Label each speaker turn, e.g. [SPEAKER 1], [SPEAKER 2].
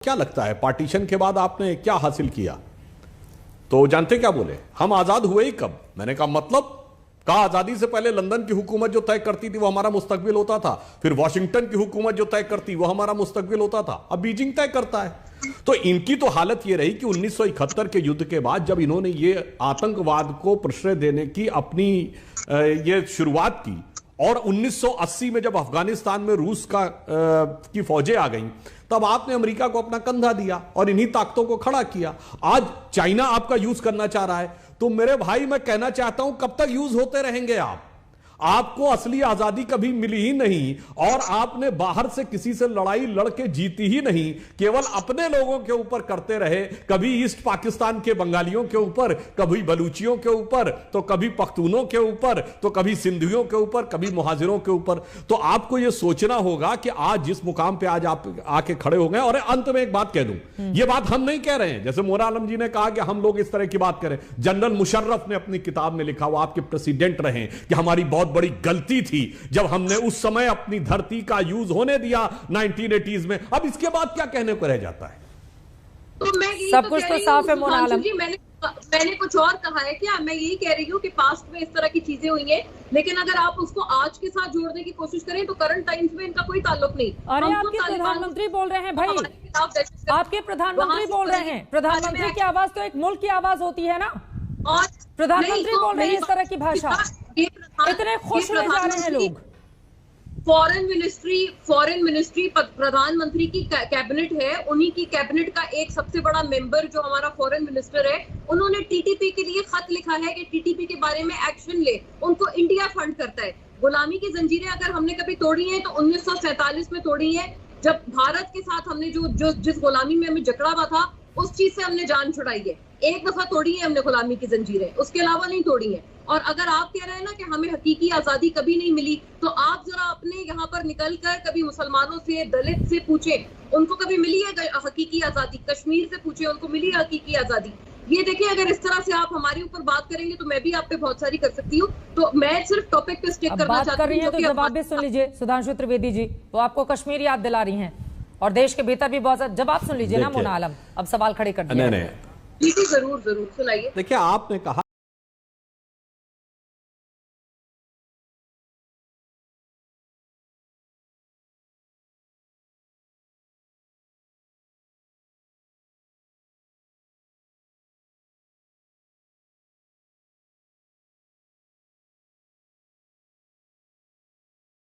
[SPEAKER 1] क्या लगता है पार्टीशन के बाद आपने क्या हासिल किया? तो जानते क्या बोले, हम आजाद हुए ही कब? मैंने कहा मतलब कहा आजादी से पहले लंदन की हुकूमत जो तय करती थी वो हमारा मुस्तकबिल होता था, फिर वॉशिंगटन की हुकूमत जो तय करती वो हमारा मुस्तकबिल होता था, अब बीजिंग तय करता है। तो इनकी तो हालत ये रही कि 1971 के युद्ध के बाद जब इन्होंने ये आतंकवाद को प्रश्रय देने की अपनी ये शुरुआत की और 1980 में जब अफगानिस्तान में रूस की फौजें आ गईं, तब आपने अमेरिका को अपना कंधा दिया और इन्हीं ताकतों को खड़ा किया। आज चाइना आपका यूज करना चाह रहा है, तो मेरे भाई मैं कहना चाहता हूं कब तक यूज होते रहेंगे आप? आपको असली आजादी कभी मिली ही नहीं और आपने बाहर से किसी से लड़ाई लड़के जीती ही नहीं, केवल अपने लोगों के ऊपर करते रहे, कभी ईस्ट पाकिस्तान के बंगालियों के ऊपर, कभी बलूचियों के ऊपर, तो कभी पख्तूनों के ऊपर, तो कभी सिंधियों के ऊपर, कभी मुहाजिरों के ऊपर। तो आपको यह सोचना होगा कि आज जिस मुकाम पे आज आप आके खड़े हो गए। और अंत में एक बात कह दूं, यह बात हम नहीं कह रहे हैं, जैसे मोरा आलम जी ने कहा कि हम लोग इस तरह की बात करें। जनरल मुशर्रफ ने अपनी किताब में लिखा, वो आपके प्रेसिडेंट रहे, कि हमारी बहुत बड़ी गलती थी जब हमने उस समय अपनी धरती का यूज होने दिया 1980s में। अब इसके बाद क्या कहने को रह जाता है?
[SPEAKER 2] तो मैं
[SPEAKER 3] सब कुछ तो साफ है मोना आलम
[SPEAKER 2] जी, मैंने कुछ और कहा है क्या? मैं यही कह रही हूँ कि पास्ट में इस तरह की चीजें हुई हैं, लेकिन अगर आप उसको आज के साथ जोड़ने की कोशिश करें तो करंट टाइम्स में इनका कोई ताल्लुक नहीं।
[SPEAKER 3] अरे आपके प्रधानमंत्री बोल रहे हैं भाई, आपके प्रधानमंत्री बोल रहे हैं। प्रधानमंत्री की आवाज तो एक मुल्क की आवाज होती है ना,
[SPEAKER 2] और
[SPEAKER 3] प्रधानमंत्री बोल रहे हैं इस तरह की भाषा, इतने खुश रह जा रहे हैं लोग।
[SPEAKER 2] फॉरेन मिनिस्ट्री प्रधानमंत्री की कैबिनेट है, उन्हीं की कैबिनेट का एक सबसे बड़ा मेंबर जो हमारा फॉरेन मिनिस्टर है, उन्होंने टीटीपी के लिए खत लिखा है कि टीटीपी के बारे में एक्शन ले, उनको इंडिया फंड करता है। गुलामी की जंजीरें अगर हमने कभी तोड़ी हैं तो 1947 में तोड़ी है, जब भारत के साथ हमने जिस गुलामी में हमें जकड़ा हुआ था उस चीज से हमने जान छुड़ाई है। एक दफा तोड़ी है हमने गुलामी की जंजीरें, उसके अलावा नहीं तोड़ी है। और अगर आप कह रहे हैं ना कि हमें हकीकी आजादी कभी नहीं मिली, तो आप जरा अपने यहाँ पर निकलकर कभी मुसलमानों से, दलित से पूछे, उनको कभी मिली है हकीकी आजादी? कश्मीर से पूछे, उनको मिली है हकीकी आजादी? ये देखिए, अगर इस तरह से आप हमारे ऊपर बात करेंगे तो मैं भी आप पे बहुत सारी कर सकती हूँ। तो मैं सिर्फ टॉपिक पे स्टिक करना चाहती हूँ।
[SPEAKER 3] तो जवाब भी सुन लीजिए सुधांशु त्रिवेदी जी, वो आपको कश्मीर याद दिला रही हैं और देश के भीतर भी बहुत। जवाब सुन लीजिए ना मोना आलम, अब सवाल खड़े कर दिए।
[SPEAKER 2] जरूर सुनाइए।
[SPEAKER 1] देखिए, आपने कहा